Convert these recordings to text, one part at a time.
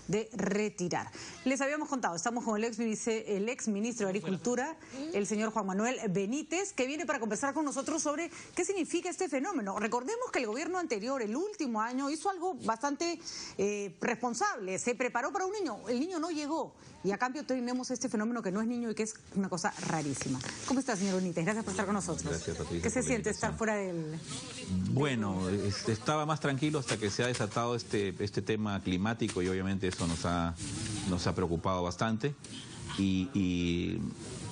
de retirar. Les habíamos contado, estamos con el ex ministro de Agricultura, el señor Juan Manuel Benítez, que viene para conversar con nosotros sobre qué significa este fenómeno. Recordemos que el gobierno anterior, el último año, hizo algo bastante responsable. Se preparó para un niño, el niño no llegó. Y a cambio tenemos este fenómeno que no es niño y que es una cosa rarísima. ¿Cómo está, señor Benítez? Gracias por estar con nosotros. Gracias, Patricia. ¿Qué se siente estar fuera del...? Bueno, estaba más tranquilo hasta que se ha desatado este tema climático y obviamente eso nos ha preocupado bastante. Y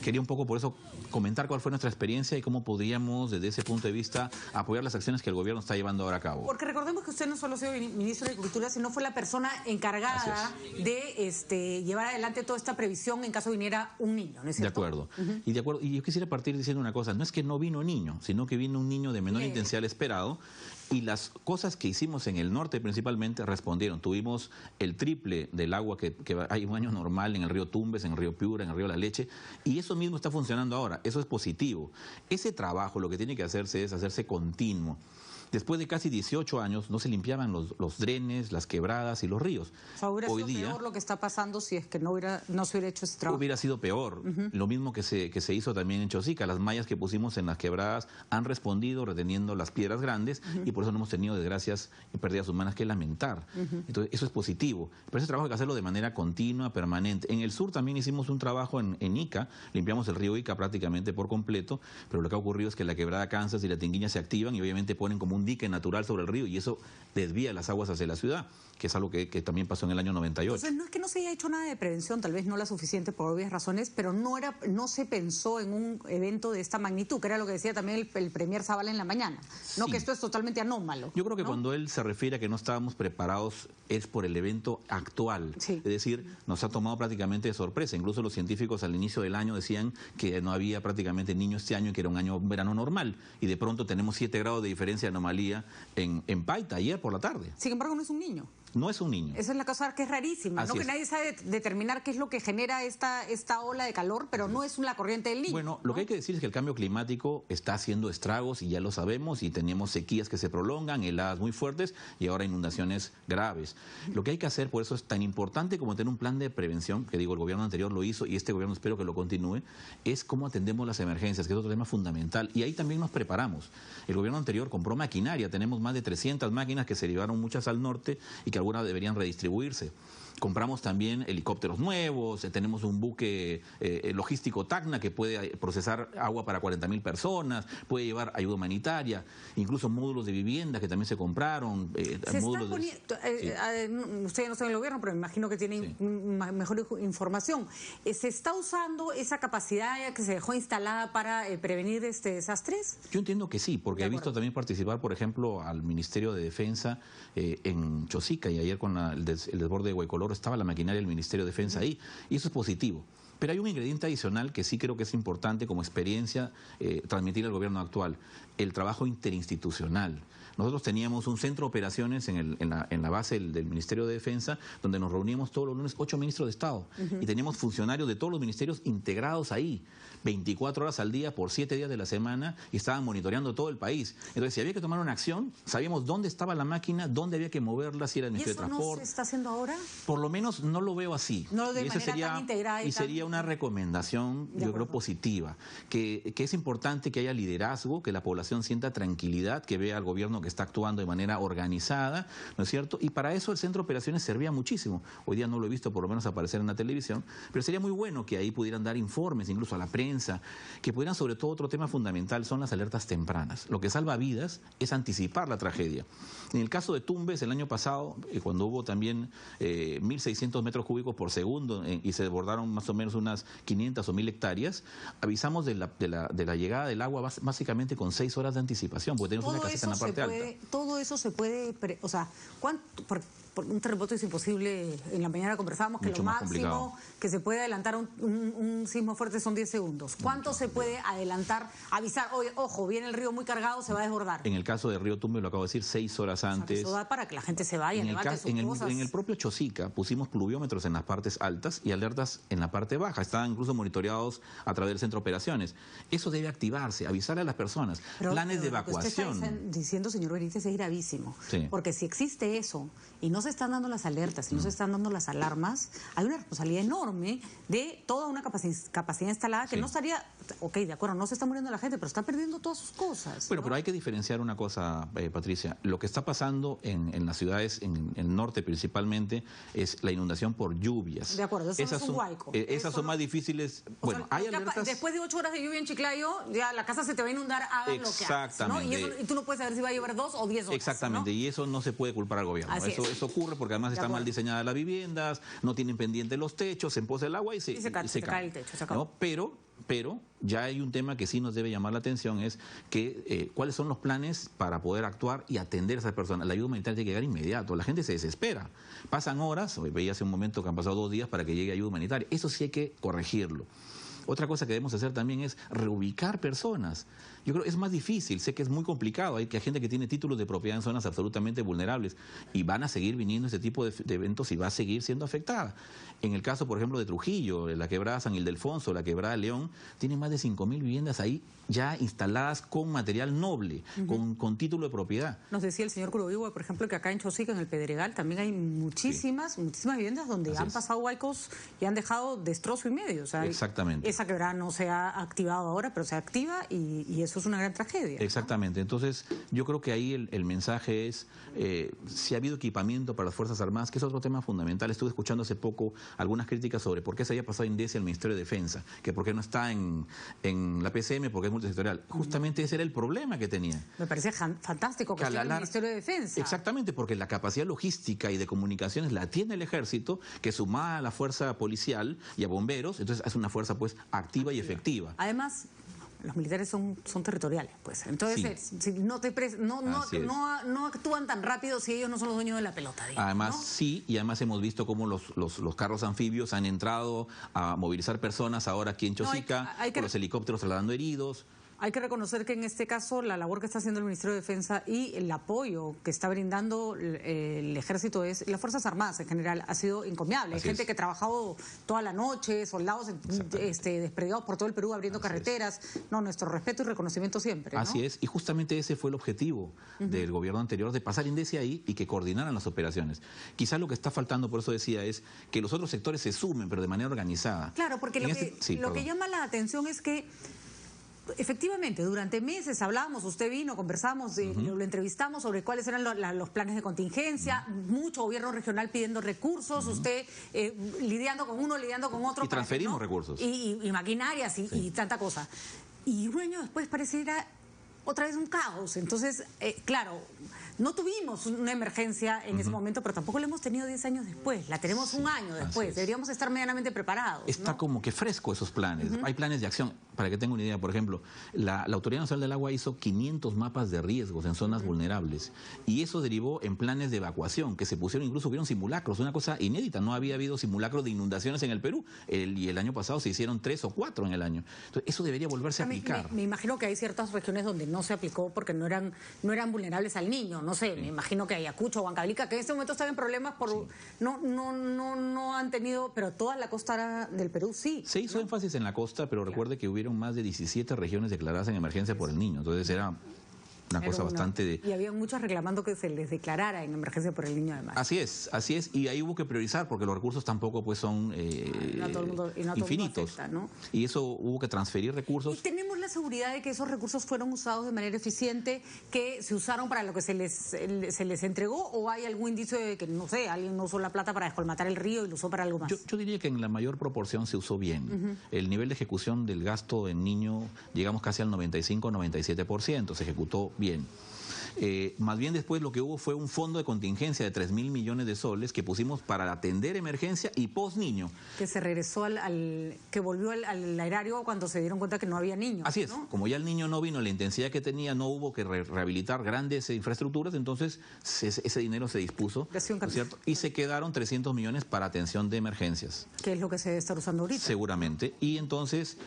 quería un poco por eso comentar cuál fue nuestra experiencia y cómo podríamos desde ese punto de vista apoyar las acciones que el gobierno está llevando ahora a cabo. Porque recordemos que usted no solo ha sido ministro de Agricultura, sino fue la persona encargada de llevar adelante toda esta previsión en caso viniera un niño, ¿no es cierto? De acuerdo. Y yo quisiera partir diciendo una cosa, no es que no vino niño, sino que vino un niño de menor intensidad al esperado. Y las cosas que hicimos en el norte principalmente respondieron. Tuvimos el triple del agua que hay un año normal en el río Tumbes, en el río Piura, en el río La Leche. Y eso mismo está funcionando ahora. Eso es positivo. Ese trabajo lo que tiene que hacerse es hacerse continuo. Después de casi 18 años no se limpiaban los drenes, las quebradas y los ríos. Hoy día, peor lo que está pasando si es que no se hubiera hecho ese trabajo. Hubiera sido peor. Lo mismo que se hizo también en Chosica. Las mallas que pusimos en las quebradas han respondido reteniendo las piedras grandes y por eso no hemos tenido desgracias y pérdidas humanas que lamentar. Entonces eso es positivo. Pero ese trabajo hay que hacerlo de manera continua, permanente. En el sur también hicimos un trabajo en Ica. Limpiamos el río Ica prácticamente por completo, pero lo que ha ocurrido es que la quebrada Kansas y la Tinguiña se activan y obviamente ponen como un dique natural sobre el río y eso desvía las aguas hacia la ciudad, que es algo que también pasó en el año 98. Entonces no es que no se haya hecho nada de prevención, tal vez no la suficiente por obvias razones, pero no se pensó en un evento de esta magnitud, que era lo que decía también el premier Zavala en la mañana, no que esto es totalmente anómalo. Yo creo que cuando él se refiere a que no estábamos preparados es por el evento actual, es decir, nos ha tomado prácticamente de sorpresa. Incluso los científicos al inicio del año decían que no había prácticamente niño este año, que era un verano normal, y de pronto tenemos 7 grados de diferencia de anomalía en Paita ayer por la tarde. Sin embargo, no es un niño. No es un niño. Esa es la cosa que es rarísima, ¿no? Que nadie sabe determinar qué es lo que genera esta ola de calor, pero no es la corriente del niño. Bueno, lo que hay que decir es que el cambio climático está haciendo estragos y ya lo sabemos, y tenemos sequías que se prolongan, heladas muy fuertes y ahora inundaciones graves. Lo que hay que hacer, por eso es tan importante como tener un plan de prevención, que digo, el gobierno anterior lo hizo y este gobierno espero que lo continúe, es cómo atendemos las emergencias, que es otro tema fundamental, y ahí también nos preparamos. El gobierno anterior compró maquinaria, tenemos más de 300 máquinas que se llevaron muchas al norte y que algunas deberían redistribuirse. Compramos también helicópteros nuevos, tenemos un buque logístico Tacna que puede procesar agua para 40.000 personas, puede llevar ayuda humanitaria, incluso módulos de vivienda que también se compraron. Ustedes no están en el gobierno, pero me imagino que tienen mejor información. ¿Se está usando esa capacidad que se dejó instalada para prevenir desastres? Yo entiendo que sí, porque he visto también participar, por ejemplo, al Ministerio de Defensa en Chosica, y ayer con el desborde de Huecoloro estaba la maquinaria del Ministerio de Defensa ahí, y eso es positivo. Pero hay un ingrediente adicional que sí creo que es importante como experiencia transmitir al gobierno actual, el trabajo interinstitucional. Nosotros teníamos un centro de operaciones en la base del Ministerio de Defensa, donde nos reuníamos todos los lunes 8 ministros de Estado, y teníamos funcionarios de todos los ministerios integrados ahí, 24 horas al día, por 7 días de la semana, y estaban monitoreando todo el país. Entonces, si había que tomar una acción, sabíamos dónde estaba la máquina, dónde había que moverla, si era el Ministerio de Transporte. ¿Y eso no se está haciendo ahora? Por lo menos no lo veo así. No de manera tan integrada. Y sería una recomendación, yo creo, positiva, que es importante que haya liderazgo, que la población sienta tranquilidad, que vea al gobierno que está actuando de manera organizada, ¿no es cierto? Y para eso el centro de operaciones servía muchísimo. Hoy día no lo he visto por lo menos aparecer en la televisión, pero sería muy bueno que ahí pudieran dar informes, incluso a la prensa, que pudieran, sobre todo, otro tema fundamental son las alertas tempranas. Lo que salva vidas es anticipar la tragedia. En el caso de Tumbes, el año pasado, cuando hubo también 1.600 metros cúbicos por segundo y se desbordaron más o menos unas 500 o 1.000 hectáreas, avisamos de la llegada del agua básicamente con 6 horas de anticipación, porque tenemos una caseta en la parte alta. Todo eso se puede, o sea, por un terremoto es imposible. En la mañana conversábamos que lo máximo que se puede adelantar un sismo fuerte son 10 segundos. ¿Cuánto se puede adelantar, avisar? Ojo, viene el río muy cargado, se va a desbordar. En el caso del río Tumbes, lo acabo de decir, 6 horas antes. Eso da para que la gente se vaya, levante sus cosas. En el propio Chosica pusimos pluviómetros en las partes altas y alertas en la parte baja. Estaban incluso monitoreados a través del centro de operaciones. Eso debe activarse, avisarle a las personas. Planes de evacuación. Lo que usted está diciendo, señor Benítez, es gravísimo. Sí. Porque si existe eso y no no se están dando las alertas, si no se están dando las alarmas, hay una responsabilidad enorme de toda una capacidad instalada que no estaría, ok, de acuerdo, no se está muriendo la gente, pero está perdiendo todas sus cosas. Bueno, ¿no? pero hay que diferenciar una cosa, Patricia. Lo que está pasando en las ciudades, en el norte principalmente, es la inundación por lluvias. De acuerdo, eso es un huaico. Esas son más difíciles. Bueno, hay alertas. Después de 8 horas de lluvia en Chiclayo, ya la casa se te va a inundar, hagas lo que hagas, ¿no? Y tú no puedes saber si va a llover 2 o 10 horas. Exactamente, ¿no? Y eso no se puede culpar al gobierno. Eso ocurre porque además están mal diseñadas las viviendas, no tienen pendiente los techos, se empoza el agua y se cae el techo. ¿No? Pero ya hay un tema que sí nos debe llamar la atención, es que cuáles son los planes para poder actuar y atender a esas personas. La ayuda humanitaria tiene que llegar inmediato, la gente se desespera. Pasan horas, veía hace un momento que han pasado 2 días para que llegue ayuda humanitaria. Eso sí hay que corregirlo. Otra cosa que debemos hacer también es reubicar personas. Yo creo que es más difícil, sé que es muy complicado, hay gente que tiene títulos de propiedad en zonas absolutamente vulnerables y van a seguir viniendo este tipo de eventos y va a seguir siendo afectada. En el caso, por ejemplo, de Trujillo, la quebrada San Ildefonso, la quebrada León, tiene más de 5.000 viviendas ahí ya instaladas con material noble, con título de propiedad. Nos decía el señor Curovivo, por ejemplo, que acá en Chosica, en el Pedregal, también hay muchísimas viviendas donde han pasado huaicos y han dejado destrozo y medio. O sea, exactamente. Esa quebrada no se ha activado ahora, pero se activa y eso es una gran tragedia. Exactamente. ¿No? Entonces, yo creo que ahí el mensaje es si ha habido equipamiento para las Fuerzas Armadas, que es otro tema fundamental. Estuve escuchando hace poco algunas críticas sobre por qué se había pasado INDECI al Ministerio de Defensa, que por qué no está en la PCM, porque es multisectorial. Justamente ese era el problema que tenía. Me parece fantástico que esté en el Ministerio de Defensa. Exactamente, porque la capacidad logística y de comunicaciones la tiene el Ejército, que sumada a la fuerza policial y a bomberos, entonces es una fuerza pues activa y efectiva. Además, los militares son territoriales, pues. Entonces, si no actúan tan rápido si ellos no son los dueños de la pelota. Digamos, además, ¿no? sí, y además hemos visto cómo los carros anfibios han entrado a movilizar personas ahora aquí en Chosica, con los helicópteros trasladando heridos. Hay que reconocer que en este caso la labor que está haciendo el Ministerio de Defensa y el apoyo que está brindando el Ejército, las Fuerzas Armadas en general, ha sido encomiable. Hay gente que ha trabajado toda la noche, soldados desperdigados por todo el Perú abriendo carreteras. No, nuestro respeto y reconocimiento siempre, ¿no? Así es, y justamente ese fue el objetivo del gobierno anterior, de pasar INDECI ahí y que coordinaran las operaciones. Quizás lo que está faltando, por eso decía, es que los otros sectores se sumen, pero de manera organizada. Claro, porque lo que llama la atención es que efectivamente, durante meses hablábamos, usted vino, conversamos, lo entrevistamos sobre cuáles eran los planes de contingencia, mucho gobierno regional pidiendo recursos, usted lidiando con uno, lidiando con otro. Y transferimos recursos. Y maquinarias y tanta cosa. Y un año después pareciera otra vez un caos. Entonces, claro, no tuvimos una emergencia en ese momento, pero tampoco la hemos tenido 10 años después. La tenemos un año después. Deberíamos estar medianamente preparados. Está como que fresco esos planes. Hay planes de acción. Para que tenga una idea, por ejemplo, la Autoridad Nacional del Agua hizo 500 mapas de riesgos en zonas vulnerables. Y eso derivó en planes de evacuación, que se pusieron, incluso hubieron simulacros, una cosa inédita. No había habido simulacros de inundaciones en el Perú. Y el año pasado se hicieron 3 o 4 en el año. Entonces, eso debería volverse a aplicar. Me imagino que hay ciertas regiones donde no se aplicó porque no eran vulnerables al niño. No sé, me imagino que Ayacucho o Huancavelica, que en este momento están en problemas por no han tenido, pero toda la costa del Perú sí. Se hizo énfasis en la costa, pero recuerde que hubieron más de 17 regiones declaradas en emergencia por el niño. Entonces era una cosa bastante... Y había muchos reclamando que se les declarara en emergencia por el niño además. Así es, y ahí hubo que priorizar porque los recursos tampoco pues son infinitos. Afecta, ¿no? Y eso hubo que transferir recursos. ¿Y tenemos la seguridad de que esos recursos fueron usados de manera eficiente, que se usaron para lo que se les entregó, o hay algún indicio de que, no sé, alguien no usó la plata para descolmatar el río y lo usó para algo más? Yo diría que en la mayor proporción se usó bien. El nivel de ejecución del gasto en niño llegamos casi al 95-97%, se ejecutó bien. Más bien después lo que hubo fue un fondo de contingencia de 3.000 millones de soles que pusimos para atender emergencia y post-niño. Que se regresó que volvió al erario cuando se dieron cuenta que no había niños. Así es, ¿no? Como ya el niño no vino, la intensidad que tenía, no hubo que rehabilitar grandes infraestructuras, entonces ese dinero se dispuso, ¿no es cierto? Y se quedaron 300 millones para atención de emergencias. ¿Qué es lo que se debe estar usando ahorita? Seguramente. Y entonces...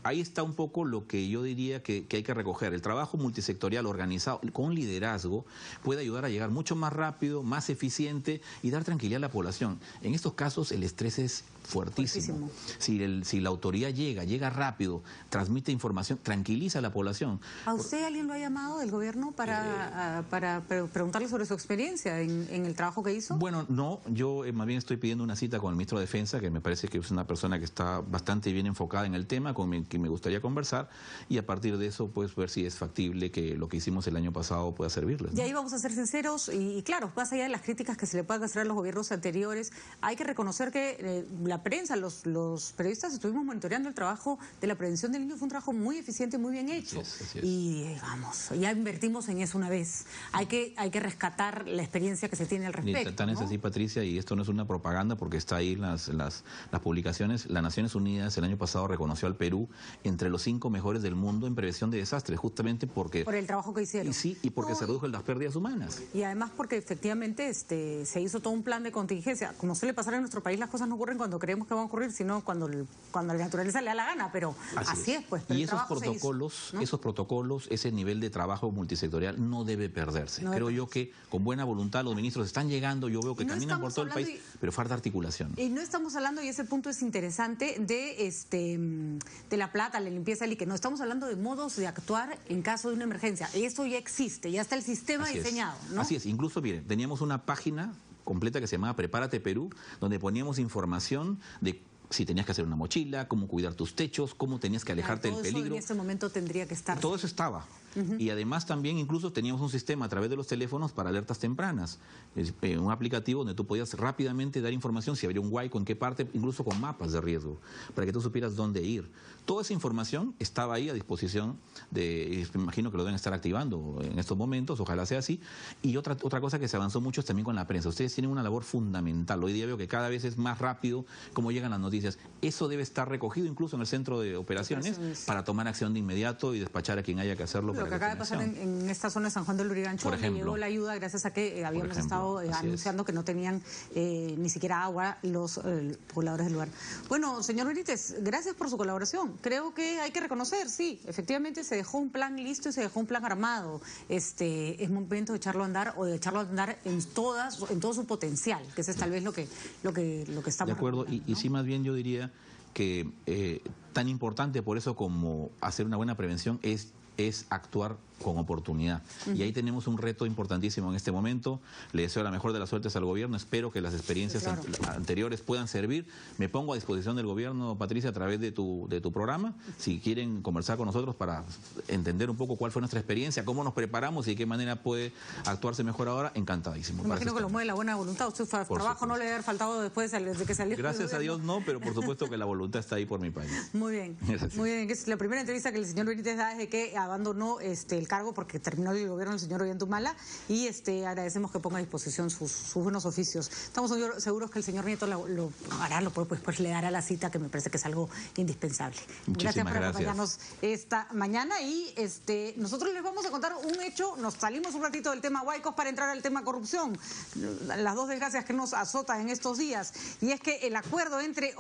ahí está un poco lo que yo diría que hay que recoger. El trabajo multisectorial organizado con liderazgo puede ayudar a llegar mucho más rápido, más eficiente y dar tranquilidad a la población. En estos casos el estrés es fuertísimo. Si la autoridad llega rápido, transmite información, tranquiliza a la población. ¿A usted alguien lo ha llamado del gobierno para preguntarle sobre su experiencia en el trabajo que hizo? Bueno, no, yo más bien estoy pidiendo una cita con el ministro de Defensa, que me parece que es una persona que está bastante bien enfocada en el tema, con quien me gustaría conversar, y a partir de eso, pues, ver si es factible que lo que hicimos el año pasado pueda servirles, ¿no? Y ahí vamos a ser sinceros, y claro, más allá de las críticas que se le puedan hacer a los gobiernos anteriores, hay que reconocer que la prensa, los periodistas estuvimos monitoreando el trabajo de la prevención del niño, fue un trabajo muy eficiente, muy bien hecho. Así es. Y vamos, ya invertimos en eso una vez. Hay que rescatar la experiencia que se tiene al respecto, Tan es ¿no? así, Patricia, y esto no es una propaganda porque está ahí en las publicaciones. Las Naciones Unidas el año pasado reconoció al Perú entre los 5 mejores del mundo en prevención de desastres, justamente porque... Por el trabajo que hicieron. Y porque se redujo las pérdidas humanas. Y además porque efectivamente se hizo todo un plan de contingencia. Como suele pasar en nuestro país, las cosas no ocurren cuando creemos que van a ocurrir, sino cuando la naturaleza le da la gana, pero así es, pues. Y esos protocolos, ¿no? Esos protocolos, ese nivel de trabajo multisectorial no debe perderse. Creo yo que con buena voluntad los ministros están llegando, yo veo que caminan por todo el país, pero falta articulación. Y no estamos hablando, y ese punto es interesante, de la plata, la limpieza, y que no estamos hablando de modos de actuar en caso de una emergencia. Eso ya existe, ya está el sistema diseñado, ¿no? Así es, incluso, miren, teníamos una página completa que se llamaba Prepárate Perú, donde poníamos información de si tenías que hacer una mochila, cómo cuidar tus techos, cómo tenías que alejarte del peligro. Todo eso en este momento tendría que estar. Todo eso estaba. Y además también incluso teníamos un sistema a través de los teléfonos para alertas tempranas. Un aplicativo donde tú podías rápidamente dar información si habría un huaico, en qué parte, incluso con mapas de riesgo, para que tú supieras dónde ir. Toda esa información estaba ahí a disposición me imagino que lo deben estar activando en estos momentos, ojalá sea así. Y otra cosa que se avanzó mucho es también con la prensa. Ustedes tienen una labor fundamental. Hoy día veo que cada vez es más rápido cómo llegan las noticias. Eso debe estar recogido incluso en el centro de operaciones para tomar acción de inmediato y despachar a quien haya que hacerlo. Lo que acaba de pasar en esta zona de San Juan del Lurigancho, le llegó la ayuda gracias a que habíamos estado anunciando que no tenían ni siquiera agua los pobladores del lugar. Bueno, señor Benítez, gracias por su colaboración. Creo que hay que reconocer, sí, efectivamente se dejó un plan listo y se dejó un plan armado. Es momento de echarlo a andar, o de echarlo a andar en todo su potencial, que ese es tal vez lo que estamos. De acuerdo, y sí, más bien yo diría que tan importante por eso como hacer una buena prevención es actuar con oportunidad. Y ahí tenemos un reto importantísimo en este momento. Le deseo la mejor de las suertes al gobierno. Espero que las experiencias anteriores puedan servir. Me pongo a disposición del gobierno, Patricia, a través de tu programa. Si quieren conversar con nosotros para entender un poco cuál fue nuestra experiencia, cómo nos preparamos y de qué manera puede actuarse mejor ahora, encantadísimo. Me imagino que lo mueve la buena voluntad. Usted trabajo no le debe haber faltado después de que salió. Gracias a Dios no, pero por supuesto que la voluntad está ahí por mi país. Muy bien. Gracias. Muy bien. Es la primera entrevista que el señor Benítez da desde que abandonó el cargo porque terminó el gobierno del señor Ollantumala, y agradecemos que ponga a disposición sus buenos oficios. Estamos seguros que el señor Nieto lo hará, pues le dará la cita, que me parece que es algo indispensable. Gracias por acompañarnos esta mañana, y nosotros les vamos a contar un hecho. Nos salimos un ratito del tema huaicos para entrar al tema corrupción, las dos desgracias que nos azotan en estos días, y es que el acuerdo entre